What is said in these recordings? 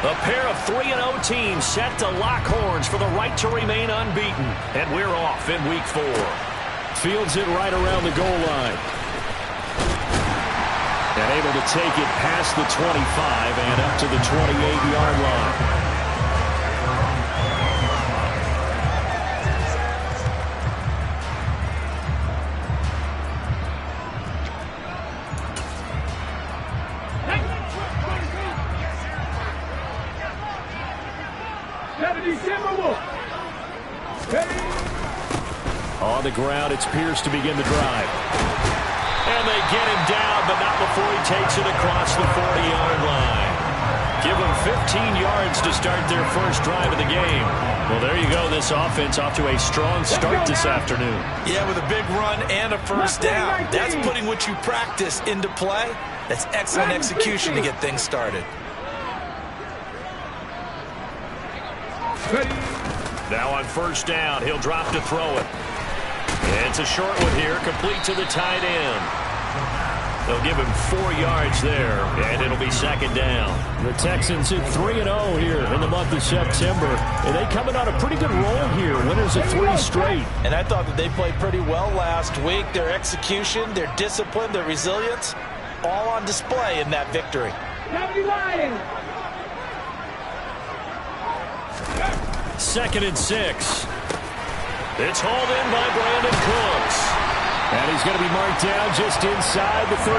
A pair of 3-0 teams set to lock horns for the right to remain unbeaten. And we're off in Week 4. Fields it right around the goal line. And able to take it past the 25 and up to the 28-yard line. On the ground, it's Pierce to begin the drive. And they get him down, but not before he takes it across the 40-yard line. Give them 15 yards to start their first drive of the game. Well, there you go. This offense off to a strong start this afternoon. Yeah, with a big run and a first down. That's putting what you practice into play. That's excellent execution to get things started. Now on first down, he'll drop to throw it. It's a short one here, complete to the tight end. They'll give him 4 yards there, and it'll be second down. The Texans at 3-0 here in the month of September. And they coming on a pretty good roll here, winners of 3 straight. And I thought that they played pretty well last week. Their execution, their discipline, their resilience, all on display in that victory. Second and 6. It's hauled in by Brandon Cooks. And he's going to be marked down just inside the 35.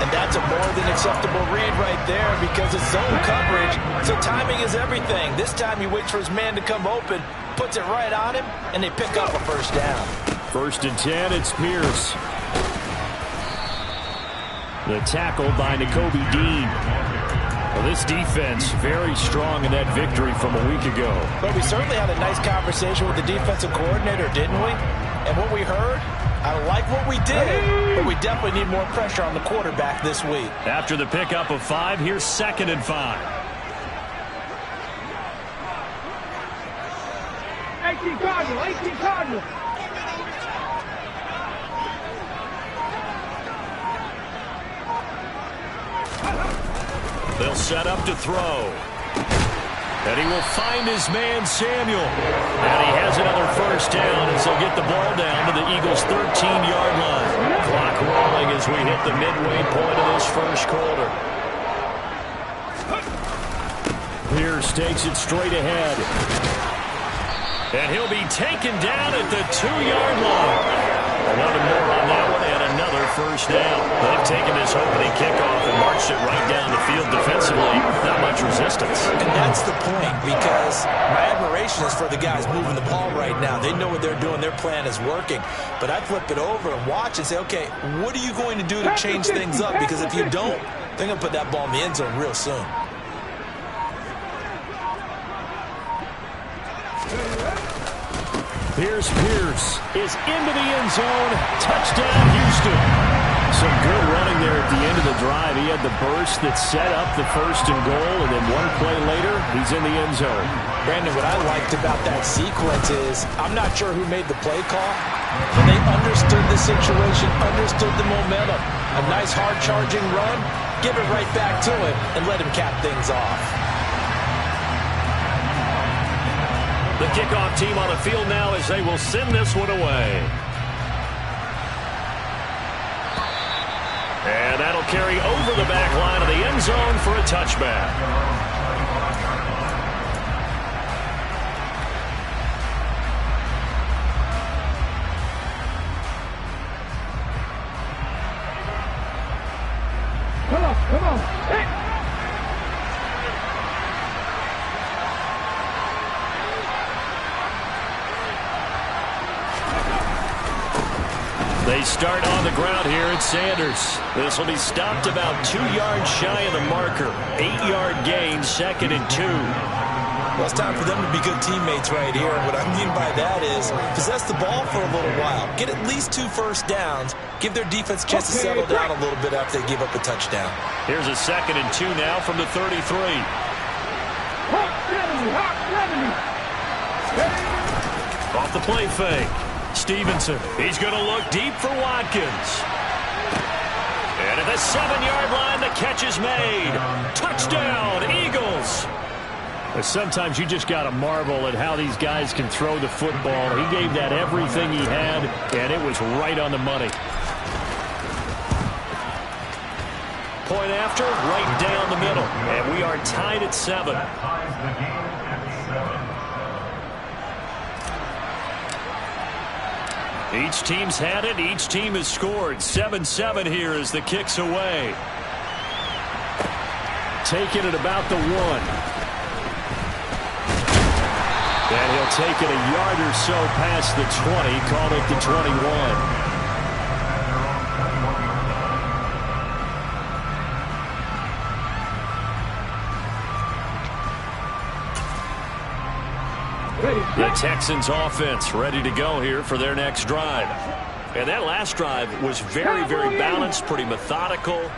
And that's a more than acceptable read right there because it's zone coverage. So timing is everything. This time he waits for his man to come open, puts it right on him, and they pick up a first down. First and 10, it's Pierce. The tackle by Nakobe Dean. Well, this defense very strong in that victory from a week ago. But we certainly had a nice conversation with the defensive coordinator, didn't we? And what we heard, I like what we did, but we definitely need more pressure on the quarterback this week. After the pickup of 5, here's second and 5. 18 Cardinals. They'll set up to throw. And he will find his man, Samuel. And he has another first down as they'll get the ball down to the Eagles' 13-yard line. Clock rolling as we hit the midway point of this first quarter. Pierce takes it straight ahead. And he'll be taken down at the 2-yard line. 11 more on that one and another first down. They've taken this opening kickoff and marched it right down the field defensively. Not much resistance. And that's the point, because my admiration is for the guys moving the ball right now. They know what they're doing. Their plan is working. But I flip it over and watch and say, okay, what are you going to do to change things up? Because if you don't, they're going to put that ball in the end zone real soon. Here's Pierce is into the end zone. Touchdown, Houston. Some good running there at the end of the drive. He had the burst that set up the first and goal, and then one play later, he's in the end zone. Brandon, what I liked about that sequence is I'm not sure who made the play call, but they understood the situation, understood the momentum. A nice hard-charging run, give it right back to him, and let him cap things off. The kickoff team on the field now as they will send this one away. And that'll carry over the back line of the end zone for a touchback. Come on. Hey. They start on the ground here at Sanders. This will be stopped about 2 yards shy of the marker. 8-yard gain, second and 2. Well, it's time for them to be good teammates right here. And what I mean by that is possess the ball for a little while. Get at least 2 first downs. Give their defense a chance to settle down a little bit after they give up a touchdown. Here's a second and 2 now from the 33. Off the play fake. Stevenson, he's going to look deep for Watkins. And if they the 7-yard line, the catch is made. Touchdown, Eagles. Sometimes you just got to marvel at how these guys can throw the football. He gave that everything he had, and it was right on the money. Point after, right down the middle. And we are tied at 7. Each team's had it. Each team has scored. 7-7 here as the kick's away. Taking it about the 1. And he'll take it a yard or so past the 20. Call it the 21. The Texans offense ready to go here for their next drive. And that last drive was very, very balanced, pretty methodical.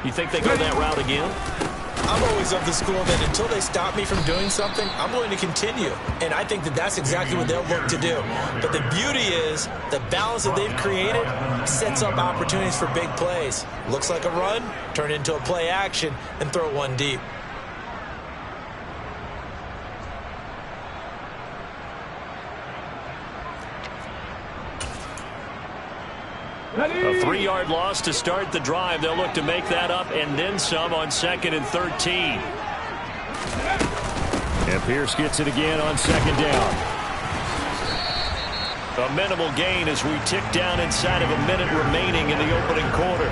You think they go that route again? I'm always of the school that until they stop me from doing something, I'm going to continue. And I think that that's exactly what they'll look to do. But the beauty is the balance that they've created sets up opportunities for big plays. Looks like a run, turn into a play action, and throw one deep. A 3-yard loss to start the drive. They'll look to make that up and then some on 2nd and 13. And Pierce gets it again on 2nd down. A minimal gain as we tick down inside of a minute remaining in the opening quarter.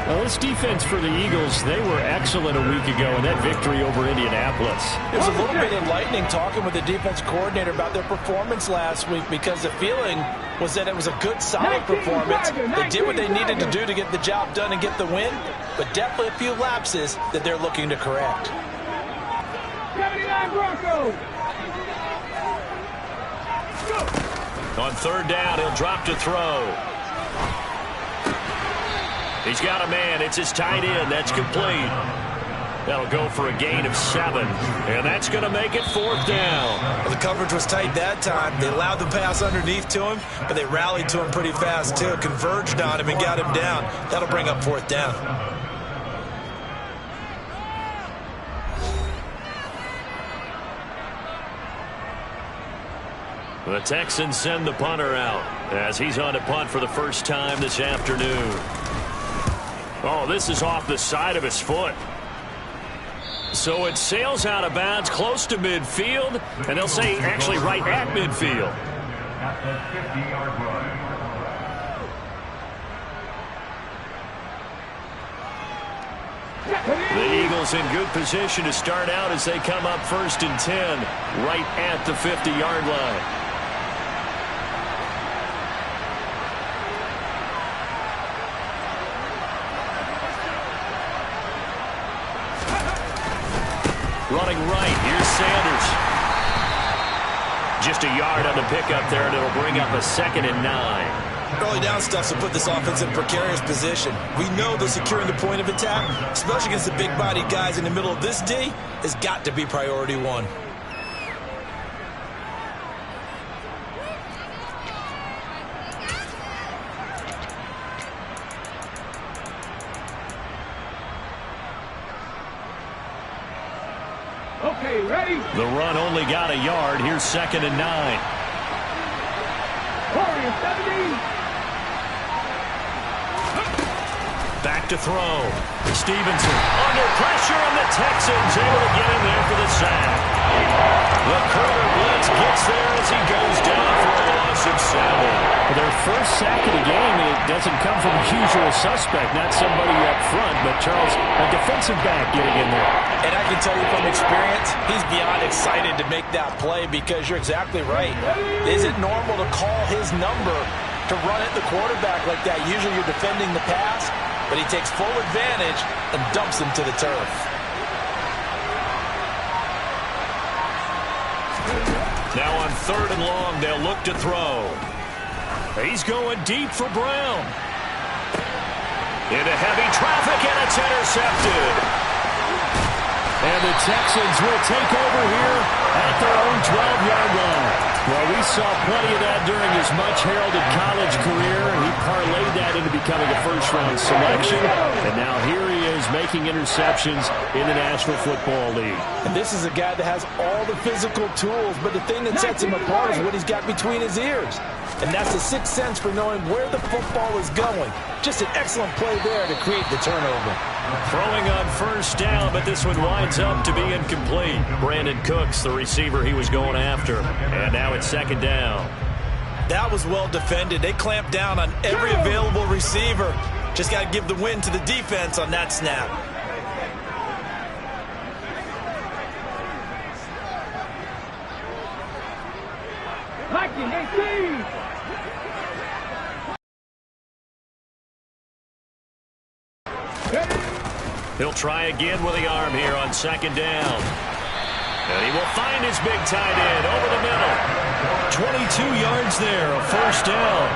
Well, this defense for the Eagles, they were excellent a week ago in that victory over Indianapolis. It was a little bit enlightening talking with the defense coordinator about their performance last week because the feeling was that it was a good, solid performance. They did what they needed to do to get the job done and get the win, but definitely a few lapses that they're looking to correct. 79 Broncos. On 3rd down, he'll drop to throw. He's got a man. It's his tight end. That's complete. That'll go for a gain of 7. And that's going to make it 4th down. Well, the coverage was tight that time. They allowed the pass underneath to him, but they rallied to him pretty fast, too. Converged on him and got him down. That'll bring up 4th down. The Texans send the punter out as he's on to punt for the first time this afternoon. Oh, this is off the side of his foot. So it sails out of bounds close to midfield, and they'll say actually right at midfield. At the 50-yard line. The Eagles in good position to start out as they come up 1st and 10 right at the 50-yard line. Running right, here's Sanders. Just a yard on the pickup there, and it'll bring up a 2nd and 9. Early down stuff to put this offense in a precarious position. We know that securing the point of attack, especially against the big-bodied guys in the middle of this D, has got to be priority 1. Okay, ready? The run only got a yard. Here's 2nd and 9. Warrior 70. Back to throw. Stevenson under pressure, and the Texans able to get in there for the sack. The quarter blitz gets there as he goes down for a loss of 7. Their first sack of the game, it doesn't come from a usual suspect, not somebody up front, but Charles, a defensive back getting in there. And I can tell you from experience, he's beyond excited to make that play because you're exactly right. Is it normal to call his number to run at the quarterback like that? Usually you're defending the pass, but he takes full advantage and dumps him to the turf. Now on 3rd and long, they'll look to throw. He's going deep for Brown. Into heavy traffic, and it's intercepted. And the Texans will take over here at their own 12-yard line. Well, we saw plenty of that during his much-heralded college career. He parlayed that into becoming a first-round selection. And now here he is making interceptions in the National Football League. And this is a guy that has all the physical tools, but the thing that sets him apart is what he's got between his ears. And that's the sixth sense for knowing where the football is going. Just an excellent play there to create the turnover. Throwing on first down, but this one winds up to be incomplete. Brandon Cooks, the receiver he was going after. And now it's second down. That was well defended. They clamped down on every available receiver. Just got to give the win to the defense on that snap. He'll try again with the arm here on second down. And he will find his big tight end over the middle. 22 yards there, a first down.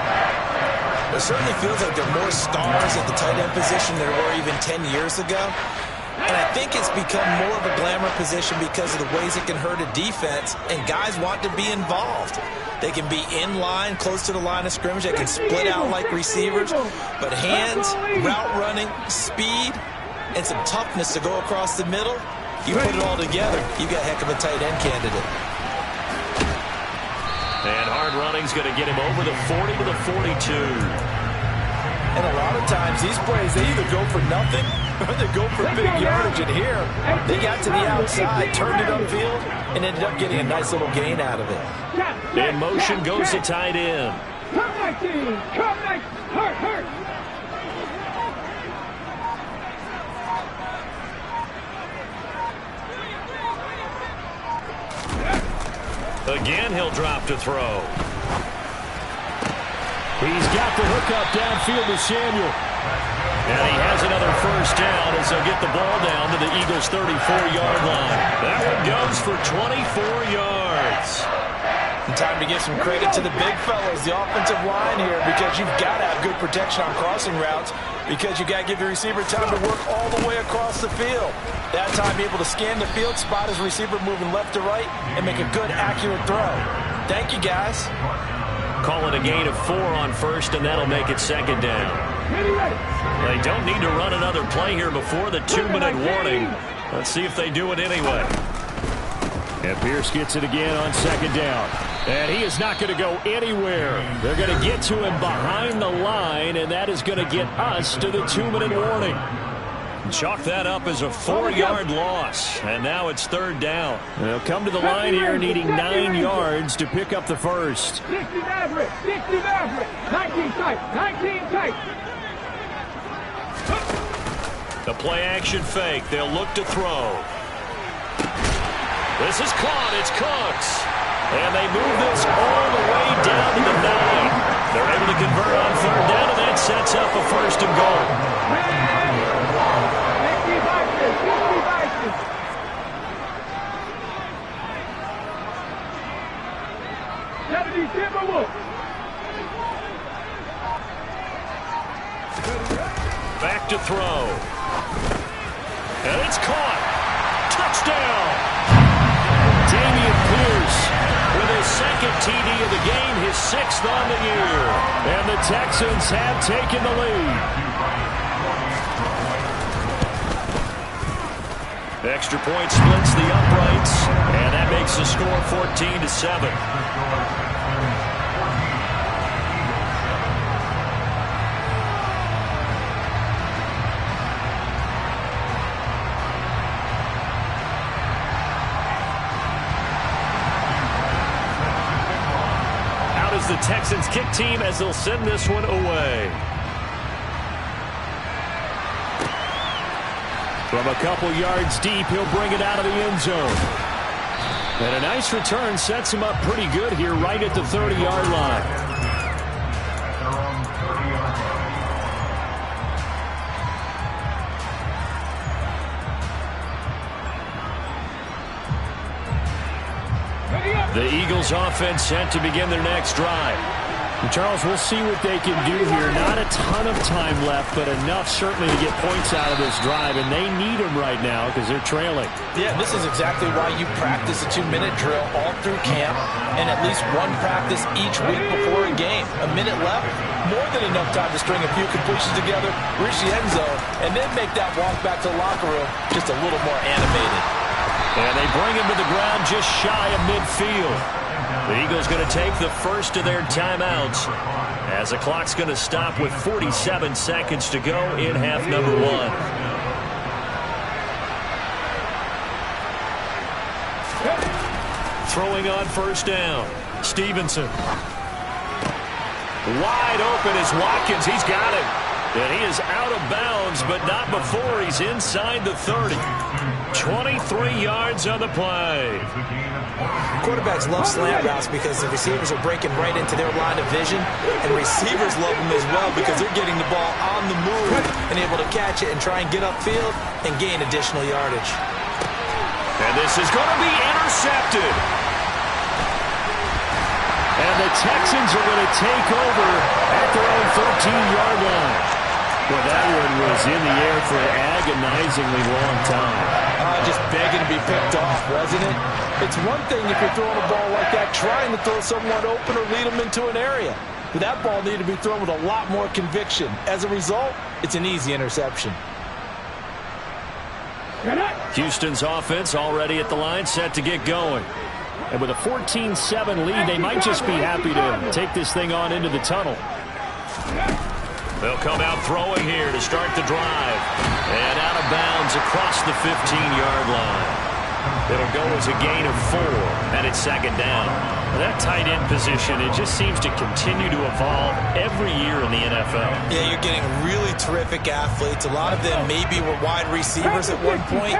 It certainly feels like there are more stars at the tight end position than there were even 10 years ago. And I think it's become more of a glamour position because of the ways it can hurt a defense, and guys want to be involved. They can be in line, close to the line of scrimmage. They can split out like receivers. But hands, route running, speed, and some toughness to go across the middle, you put it all together, you got a heck of a tight end candidate. And hard running's going to get him over the 40 to the 42. And a lot of times these plays, they either go for nothing or they go for big yardage. And here, they got to the outside, turned it upfield, and ended up getting a nice little gain out of it. In motion goes the tight end. Come back, team. Come back. Hurt. Again, he'll drop to throw. He's got the hookup downfield to Samuel. And he has another first down as they'll get the ball down to the Eagles' 34-yard line. That one goes for 24 yards. And time to give some credit to the big fellas, the offensive line here, because you've got to have good protection on crossing routes, because you got to give the receiver time to work all the way across the field. That time able to scan the field, spot his receiver moving left to right, and make a good, accurate throw. Thank you, guys. Call it a gain of 4 on first, and that'll make it second down. They don't need to run another play here before the 2-minute warning. Let's see if they do it anyway. And Pierce gets it again on second down. And he is not going to go anywhere. They're going to get to him behind the line, and that is going to get us to the 2-minute warning. Chalk that up as a 4-yard loss. And now it's third down. They'll come to the line here needing 9 yards to pick up the first. 60 average. 19 tight. The play action fake. They'll look to throw. This is caught. It's Cooks. And they move this all the way down to the 9. They're able to convert on third down, and that sets up a first and goal. 70 Timberwolves. Back to throw. And it's caught. Touchdown. Dameon Pierce with his second TD of the game, his 6th on the year. And the Texans have taken the lead. Extra point splits the uprights, and that makes the score 14-7. Out is the Texans kick team as they'll send this one away. From a couple yards deep, he'll bring it out of the end zone. And a nice return sets him up pretty good here right at the 30-yard line. The Eagles offense set to begin their next drive. And Charles, we'll see what they can do here. Not a ton of time left, but enough certainly to get points out of this drive, and they need them right now because they're trailing. Yeah, this is exactly why you practice a 2-minute drill all through camp and at least one practice each week before a game. A minute left, more than enough time to string a few completions together, reach the end zone, and then make that walk back to the locker room just a little more animated. And they bring him to the ground just shy of midfield. The Eagles going to take the first of their timeouts as the clock's going to stop with 47 seconds to go in half number 1. Throwing on first down. Stevenson. Wide open is Watkins. He's got him. And he is out of bounds, but not before he's inside the 30. 23 yards on the play. Quarterbacks love slant routes because the receivers are breaking right into their line of vision, and receivers love them as well because they're getting the ball on the move and able to catch it and try and get upfield and gain additional yardage. And this is going to be intercepted. And the Texans are going to take over at their own 13-yard line. Well, that one was in the air for an agonizingly long time. Just begging to be picked off, wasn't it? It's one thing if you're throwing a ball like that, trying to throw someone open or lead them into an area. But that ball needed to be thrown with a lot more conviction. As a result, it's an easy interception. Houston's offense already at the line, set to get going. And with a 14-7 lead, they might just be happy to take this thing on into the tunnel. They'll come out throwing here to start the drive. And out of bounds across the 15-yard line. It'll go as a gain of 4, and it's second down. That tight end position, it just seems to continue to evolve every year in the NFL. Yeah, you're getting really terrific athletes. A lot of them maybe were wide receivers at one point.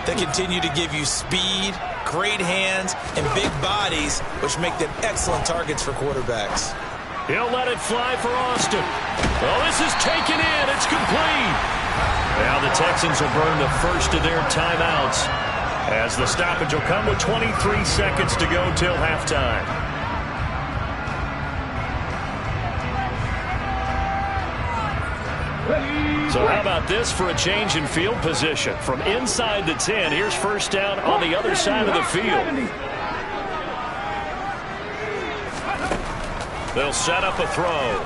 They continue to give you speed, great hands, and big bodies, which make them excellent targets for quarterbacks. He'll let it fly for Austin. Well, this is taken in. It's complete. Now the Texans will burn the first of their timeouts as the stoppage will come with 23 seconds to go till halftime. So how about this for a change in field position? From inside the 10, here's first down on the other side of the field. They'll set up a throw.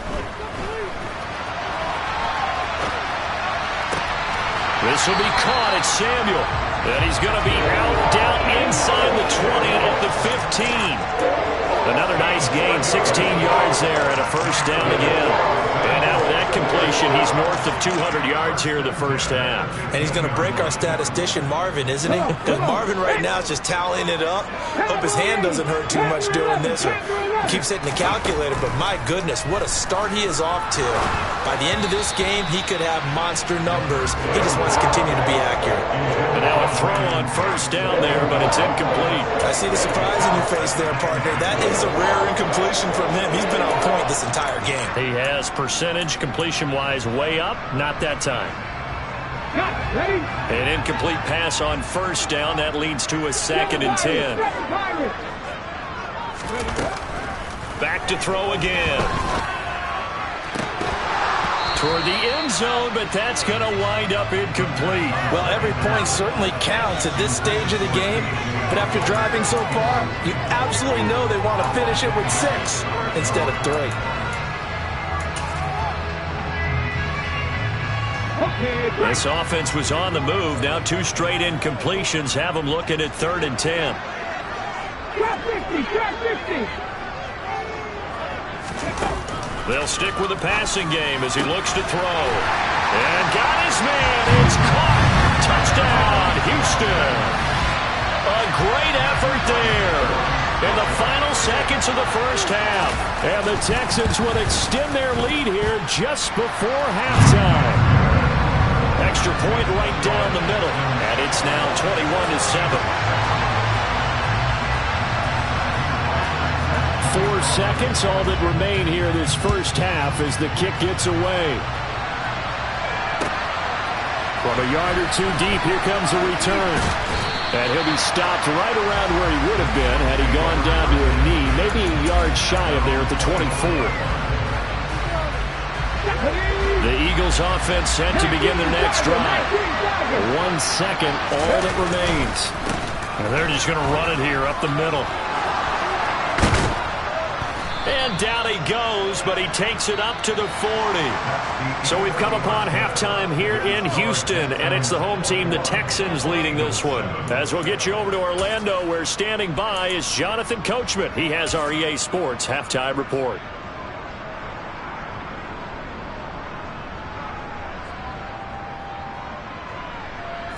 This will be caught. It's Samuel. And he's going to be out down inside the 20 at the 15. Another nice gain, 16 yards there and a first down again. And out of that completion, he's north of 200 yards here in the first half. And he's going to break our statistician, Marvin, isn't he? Because Marvin right now is just tallying it up. Hope his hand doesn't hurt too much doing this or keeps hitting the calculator. But my goodness, what a start he is off to. By the end of this game, he could have monster numbers. He just wants to continue to be accurate. And now a throw on first down there, but it's incomplete. I see the surprise in your face there, partner. That is a rare incompletion from him. He's been on point this entire game. He has percentage completion-wise way up. Not that time. An incomplete pass on first down. That leads to a 2nd and 10. Back to throw again. Toward the end zone, but that's going to wind up incomplete. Well, every point certainly counts at this stage of the game, but after driving so far, you absolutely know they want to finish it with 6 instead of 3. This offense was on the move. Now 2 straight incompletions have them looking at 3rd and 10. They'll stick with the passing game as he looks to throw. And got his man. It's caught. Touchdown, Houston. A great effort there in the final seconds of the first half. And the Texans will extend their lead here just before halftime. Extra point right down the middle. And it's now 21-7. 4 seconds, all that remain here this first half as the kick gets away. From a yard or 2 deep, here comes a return. And he'll be stopped right around where he would have been had he gone down to a knee, maybe a yard shy of there at the 24. The Eagles offense set to begin their next drive. 1 second, all that remains. And they're just going to run it here up the middle. And down he goes, but he takes it up to the 40. So we've come upon halftime here in Houston, and it's the home team, the Texans, leading this one. As we'll get you over to Orlando, where standing by is Jonathan Coachman. He has our EA Sports halftime report.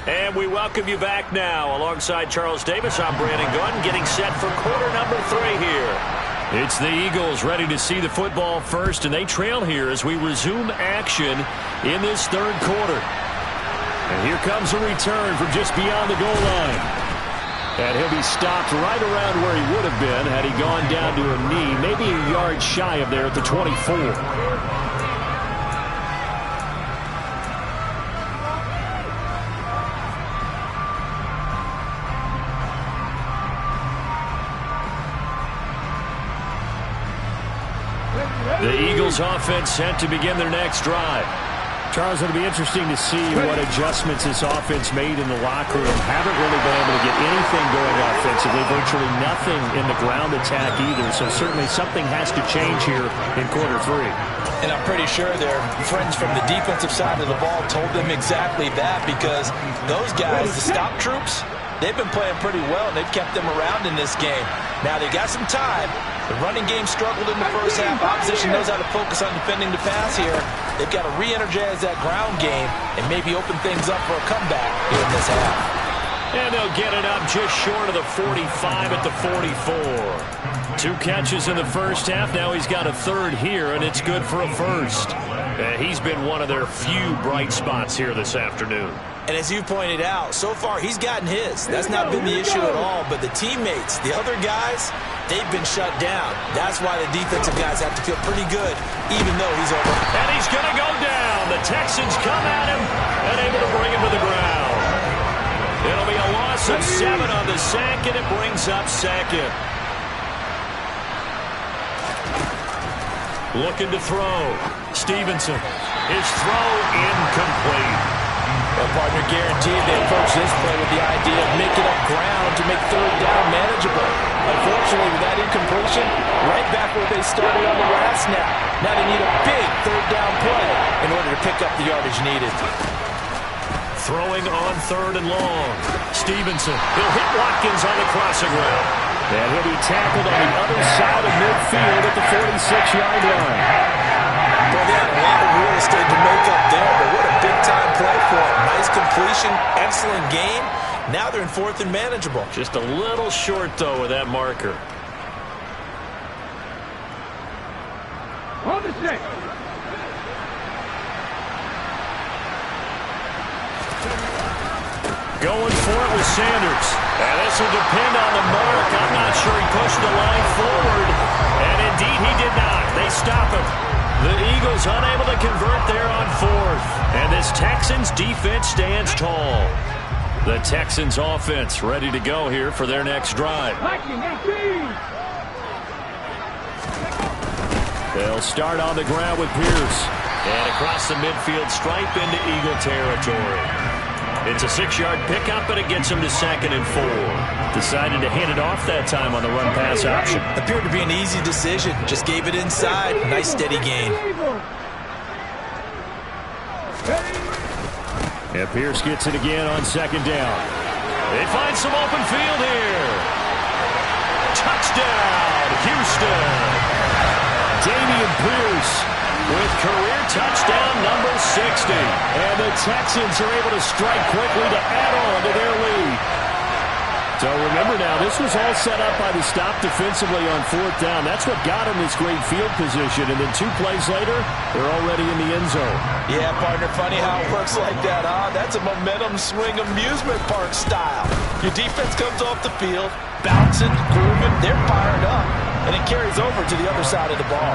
And we welcome you back now. Alongside Charles Davis, I'm Brandon Gunn, getting set for quarter number 3 here. It's the Eagles ready to see the football first, and they trail here as we resume action in this third quarter. And here comes a return from just beyond the goal line. And he'll be stopped right around where he would have been had he gone down to a knee, maybe a yard shy of there at the 24. The Eagles offense set to begin their next drive. Charles, it'll be interesting to see what adjustments this offense made in the locker room. Haven't really been able to get anything going offensively, virtually nothing in the ground attack either. So certainly something has to change here in quarter 3. And I'm pretty sure their friends from the defensive side of the ball told them exactly that, because those guys, the stop troops, they've been playing pretty well, and they've kept them around in this game. Now, they got some time. The running game struggled in the first half. Opposition knows how to focus on defending the pass here. They've got to re-energize that ground game and maybe open things up for a comeback here in this half. And they'll get it up just short of the 45 at the 44. 2 catches in the first half. Now he's got a third here, and it's good for a first. He's been one of their few bright spots here this afternoon. And as you pointed out, so far he's gotten his. That's not been the issue at all. But the teammates, the other guys, they've been shut down. That's why the defensive guys have to feel pretty good, even though he's over. And he's going to go down. The Texans come at him and able to bring him to the ground. It'll be a loss of 7 on the sack, and it brings up second. Looking to throw. Stevenson. His throw incomplete. Well, partner, guaranteed they approach this play with the idea of making up ground to make third down manageable. Unfortunately, with that incompletion, right back where they started on the last snap. Now they need a big third down play in order to pick up the yardage needed. Throwing on 3rd and long. Stevenson. He'll hit Watkins on the crossing route. And he'll be tackled on the other side of midfield at the 46-yard line. Well, they had a lot of real estate to make up there, but what a big-time play for him. Nice completion, excellent game. Now they're in 4th and manageable. Just a little short, though, with that marker. On the set. Going for it with Sanders. And this will depend on the mark. I'm not sure he pushed the line forward. And indeed he did not. They stop him. The Eagles unable to convert there on 4th. And this Texans defense stands tall. The Texans offense ready to go here for their next drive. They'll start on the ground with Pierce. And across the midfield stripe into Eagle territory. It's a 6-yard pickup, and it gets him to 2nd and 4. Decided to hand it off that time on the run-pass option. Appeared to be an easy decision. Just gave it inside. Nice steady gain. And Pierce gets it again on 2nd down. They find some open field here. Touchdown, Houston. Damian Pierce with career touchdown number 60. And the Texans are able to strike quickly to add on to their lead. So remember now, this was all set up by the stop defensively on 4th down. That's what got him this great field position. And then 2 plays later, they're already in the end zone. Yeah, partner, funny how it works like that, huh? That's a momentum swing amusement park style. Your defense comes off the field, bouncing, grooving, they're fired up. And it carries over to the other side of the ball.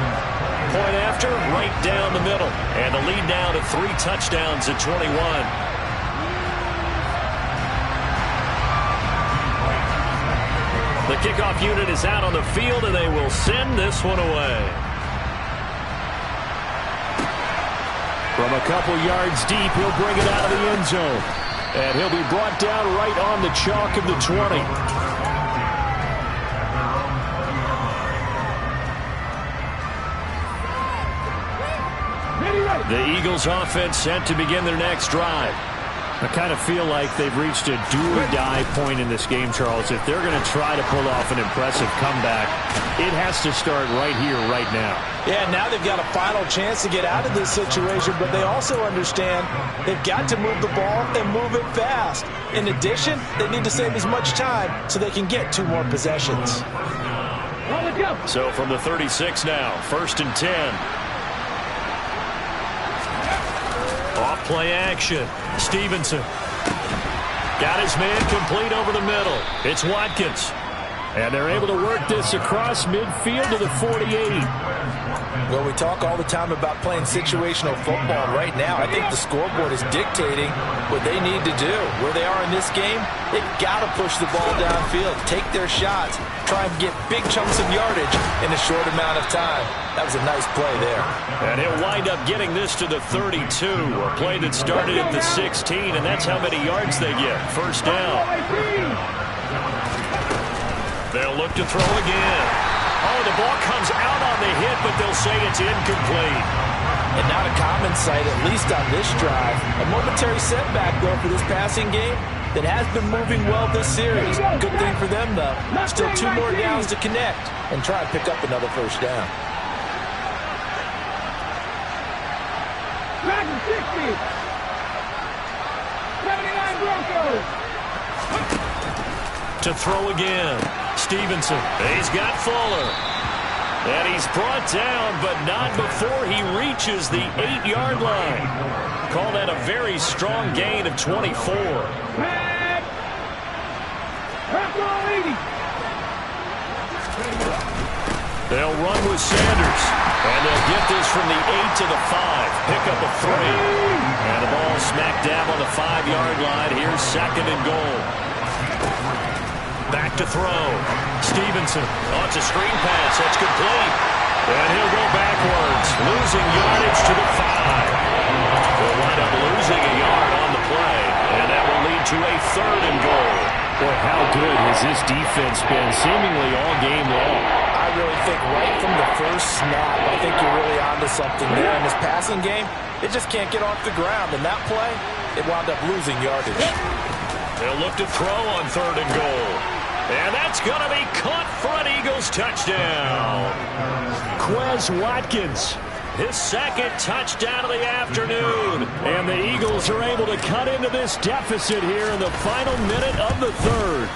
Point after, right down the middle. And the lead now to 3 touchdowns at 21. The kickoff unit is out on the field, and they will send this one away. From a couple yards deep, he'll bring it out of the end zone. And he'll be brought down right on the chalk of the 20. The Eagles offense set to begin their next drive. I kind of feel like they've reached a do-or-die point in this game, Charles. If they're going to try to pull off an impressive comeback, it has to start right here, right now. Yeah, now they've got a final chance to get out of this situation, but they also understand they've got to move the ball and move it fast. In addition, they need to save as much time so they can get 2 more possessions. So from the 36 now, 1st and 10. Off play action. Stevenson. Got his man complete over the middle. It's Watkins. And they're able to work this across midfield to the 48. Well, we talk all the time about playing situational football. Right now, I think the scoreboard is dictating what they need to do. Where they are in this game, they've got to push the ball downfield, take their shots, try and get big chunks of yardage in a short amount of time. That was a nice play there. And he'll wind up getting this to the 32, a play that started at the 16, and that's how many yards they get. 1st down. They'll look to throw again. Oh, the ball comes out on the hit, but they'll say it's incomplete. And not a common sight, at least on this drive. A momentary setback, though, for this passing game that has been moving well this series. Good thing for them, though. Still 2 more downs to connect and try and pick up another 1st down. Back to 60. 79 Broncos. To throw again. Stevenson. He's got Fuller. And he's brought down, but not before he reaches the 8-yard line. Call that a very strong gain of 24. They'll run with Sanders. And they'll get this from the 8 to the 5. Pick up a 3. And the ball smack dab on the 5-yard line. Here's 2nd and goal. Back to throw. Stevenson. Oh, it's a screen pass. That's complete. And he'll go backwards. Losing yardage to the 5. They'll wind up losing a yard on the play. And that will lead to a 3rd and goal. Boy, how good has this defense been seemingly all game long? I really think right from the first snap, I think you're really onto something there. In this passing game, it just can't get off the ground. In that play, it wound up losing yardage. They'll look to throw on 3rd and goal. And that's going to be caught for an Eagles touchdown. Quez Watkins, his 2nd touchdown of the afternoon. And the Eagles are able to cut into this deficit here in the final minute of the 3rd.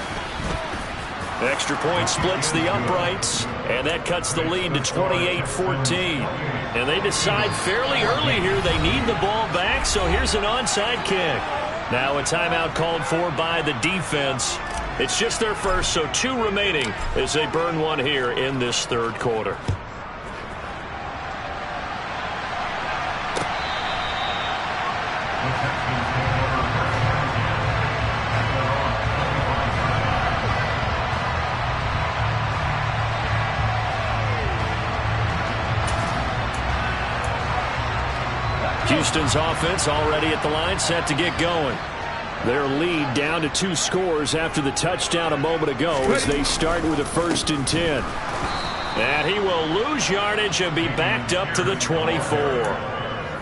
Extra point splits the uprights, and that cuts the lead to 28-14. And they decide fairly early here they need the ball back, so here's an onside kick. Now a timeout called for by the defense. It's just their first, so 2 remaining as they burn one here in this 3rd quarter. Houston's offense already at the line, set to get going. Their lead down to 2 scores after the touchdown a moment ago as they start with a 1st and 10. And he will lose yardage and be backed up to the 24.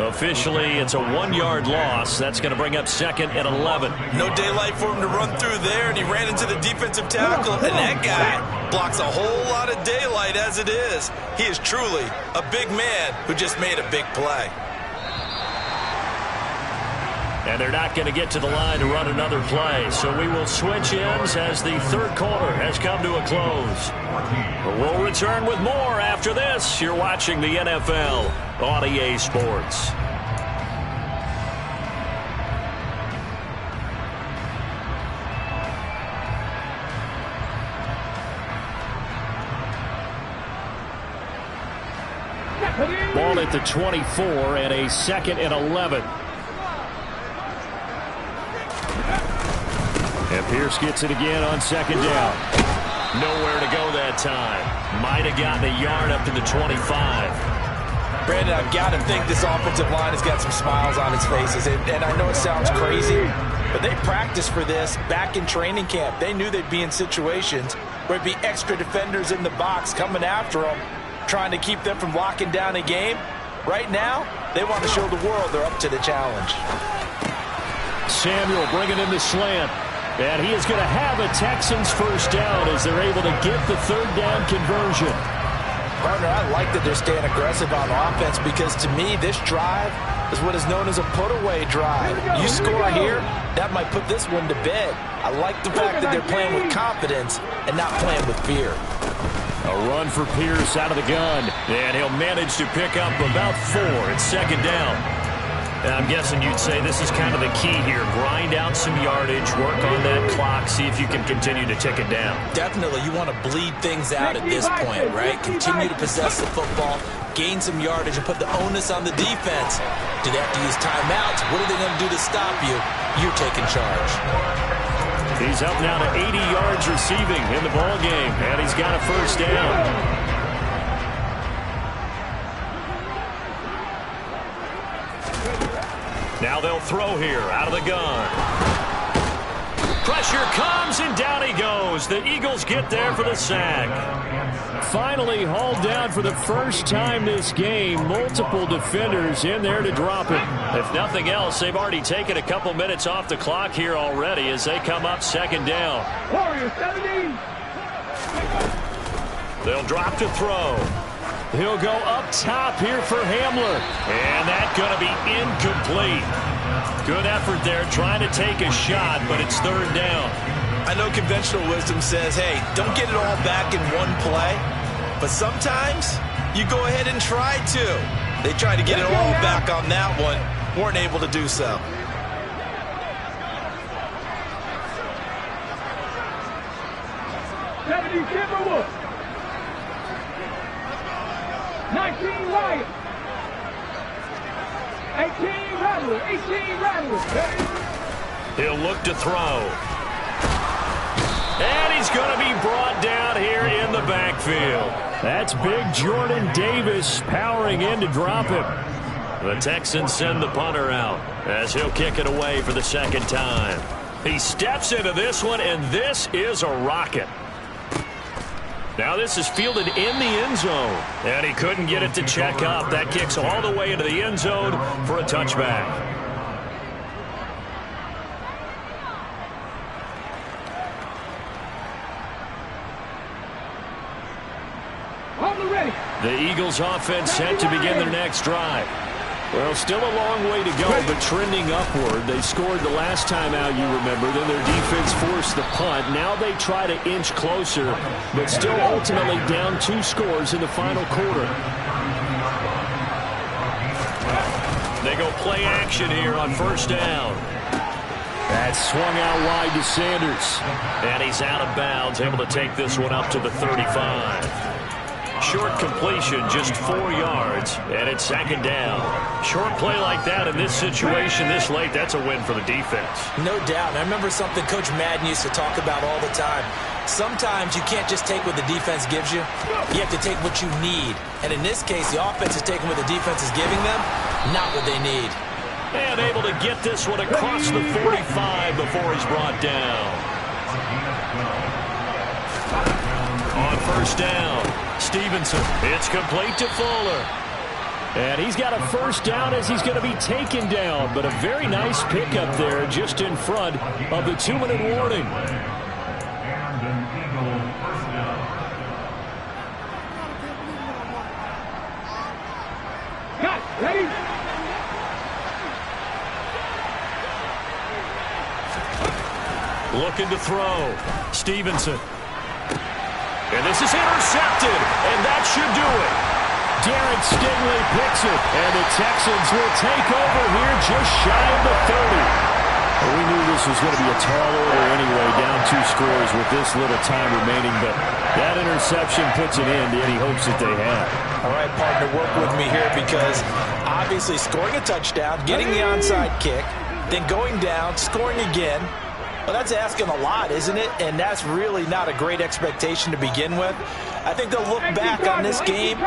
Officially, it's a 1-yard loss. That's going to bring up 2nd and 11. No daylight for him to run through there, and he ran into the defensive tackle, and that guy blocks a whole lot of daylight as it is. He is truly a big man who just made a big play. And they're not going to get to the line to run another play. So we will switch ends as the 3rd quarter has come to a close. We'll return with more after this. You're watching the NFL on EA Sports. Ball at the 24 and a 2nd and 11. And Pierce gets it again on 2nd down. Nowhere to go that time. Might have gotten a yard up to the 25. Brandon, I've got to think this offensive line has got some smiles on its faces. And I know it sounds crazy, but they practiced for this back in training camp. They knew they'd be in situations where it'd be extra defenders in the box coming after them, trying to keep them from locking down a game. Right now, they want to show the world they're up to the challenge. Samuel bringing in the slant. And he is going to have a Texans first down as they're able to get the third down conversion. Partner, I like that they're staying aggressive on offense because to me, this drive is what is known as a put-away drive. You score here, that might put this one to bed. I like the fact that they're playing with confidence and not playing with fear. A run for Pierce out of the gun. And he'll manage to pick up about 4. It's second down. And I'm guessing you'd say this is kind of the key here. Grind out some yardage, work on that clock, see if you can continue to tick it down. Definitely, you want to bleed things out at this point, right? Continue to possess the football, gain some yardage, and put the onus on the defense. Do they have to use timeouts? What are they going to do to stop you? You're taking charge. He's up now to 80 yards receiving in the ball game, and he's got a first down. Now they'll throw here out of the gun. Pressure comes, and down he goes. The Eagles get there for the sack. Finally hauled down for the first time this game. Multiple defenders in there to drop it. If nothing else, they've already taken a couple minutes off the clock here already as they come up second down. Warriors 17. They'll drop to throw. He'll go up top here for Hamler. And that's going to be incomplete. Good effort there trying to take a shot, but it's third down. I know conventional wisdom says, hey, don't get it all back in one play. But sometimes you go ahead and try to. They tried to get it all back on that one. Weren't able to do so. Timberwolves. 19 Lions. 18 Rattlers. 18 Rattlers. He'll look to throw. And he's going to be brought down here in the backfield. That's big Jordan Davis powering in to drop him. The Texans send the punter out as he'll kick it away for the second time. He steps into this one, and this is a rocket. Now this is fielded in the end zone, and he couldn't get it to check up. That kicks all the way into the end zone for a touchback. The Eagles offense set to begin their next drive. Well, still a long way to go, but trending upward. They scored the last time out, you remember. Then their defense forced the punt. Now they try to inch closer, but still ultimately down 2 scores in the final quarter. They go play action here on first down. That's swung out wide to Sanders. And he's out of bounds, able to take this one up to the 35. Short completion, just 4 yards, and it's second down. Short play like that in this situation this late, that's a win for the defense. No doubt. I remember something Coach Madden used to talk about all the time. Sometimes you can't just take what the defense gives you. You have to take what you need. And in this case, the offense is taking what the defense is giving them, not what they need. And able to get this one across the 45 before he's brought down. On first down, Stevenson. It's complete to Fuller. And he's got a first down as he's going to be taken down. But a very nice pickup there just in front of the 2-minute warning. And an Eagle first down. Cut. Ready? Looking to throw. Stevenson. And this is intercepted, and that should do it. Derek Stingley picks it, and the Texans will take over here just shy of the 30. Well, we knew this was going to be a tall order anyway, down 2 scores with this little time remaining, but that interception puts an end to any hopes that they had. All right, partner, work with me here because obviously scoring a touchdown, getting the onside kick, then going down, scoring again. Well, that's asking a lot, isn't it? And that's really not a great expectation to begin with. I think they'll look back on this game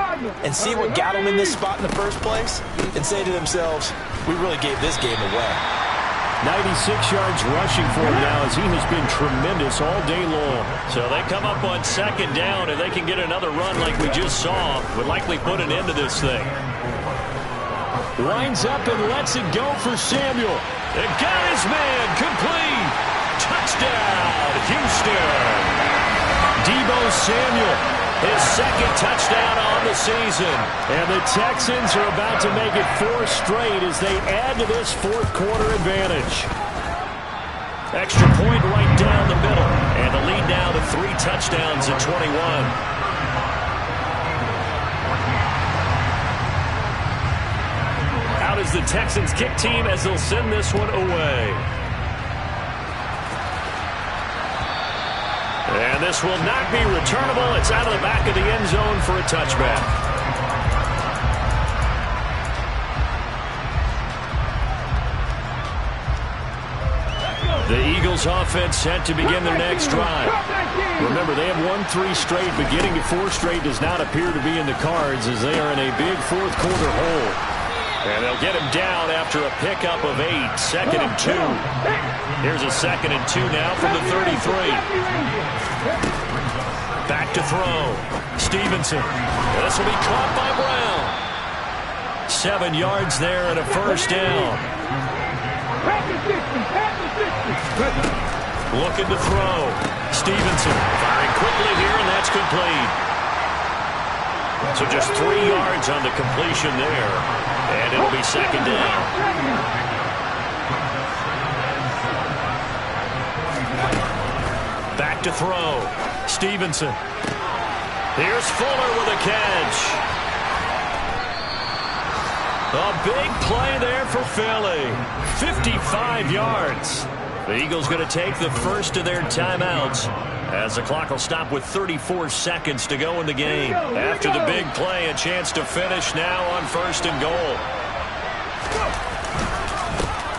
and see what got them in this spot in the first place and say to themselves, we really gave this game away. 96 yards rushing for him now as he has been tremendous all day long. So they come up on second down, and they can get another run like we just saw. Would likely put an end to this thing. Lines up and lets it go for Samuel. And got his man complete. Touchdown, Houston. Deebo Samuel, his second touchdown on the season. And the Texans are about to make it 4 straight as they add to this fourth quarter advantage. Extra point right down the middle. And the lead now to 3 touchdowns at 21. Out is the Texans kick team as they'll send this one away. And this will not be returnable. It's out of the back of the end zone for a touchback. The Eagles offense set to begin their next drive. Remember, they have won 3 straight, but getting to 4 straight does not appear to be in the cards as they are in a big fourth quarter hole. And they'll get him down after a pickup of 8, 2nd and 2. Here's a 2nd and 2 now from the 33. Back to throw. Stevenson. This will be caught by Brown. 7 yards there and a first down. Looking to throw. Stevenson firing quickly here, and that's complete. So just 3 yards on the completion there. And it'll be second down. Back to throw. Stevenson. Here's Fuller with a catch. A big play there for Philly. 55 yards. The Eagles going to take the first of their timeouts as the clock will stop with 34 seconds to go in the game. After the big play, a chance to finish now on 1st and goal.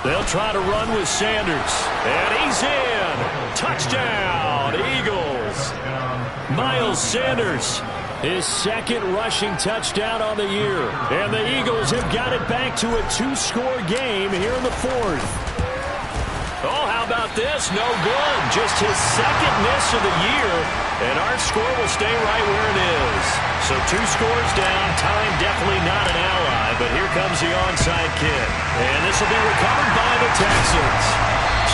They'll try to run with Sanders. And he's in. Touchdown, Eagles. Miles Sanders, his 2nd rushing touchdown on the year. And the Eagles have got it back to a 2-score game here in the 4th. Oh, how about this? No good. Just his 2nd miss of the year, and our score will stay right where it is. So 2 scores down. Time definitely not an ally, but here comes the onside kick. And this will be recovered by the Texans.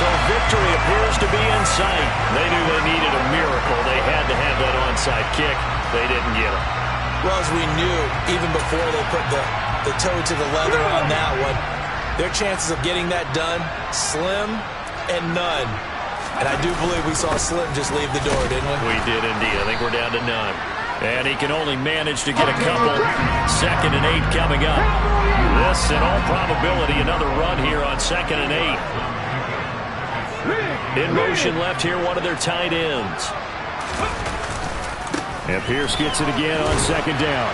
So victory appears to be in sight. They knew they needed a miracle. They had to have that onside kick. They didn't get it. Well, as we knew, even before they put the toe to the leather on that one, their chances of getting that done, slim and none. And I do believe we saw Slim just leave the door, didn't we? We did indeed. I think we're down to none. And he can only manage to get a couple. 2nd and 8 coming up. This, in all probability, another run here on 2nd and 8. In motion left here, one of their tight ends. And Pierce gets it again on 2nd down.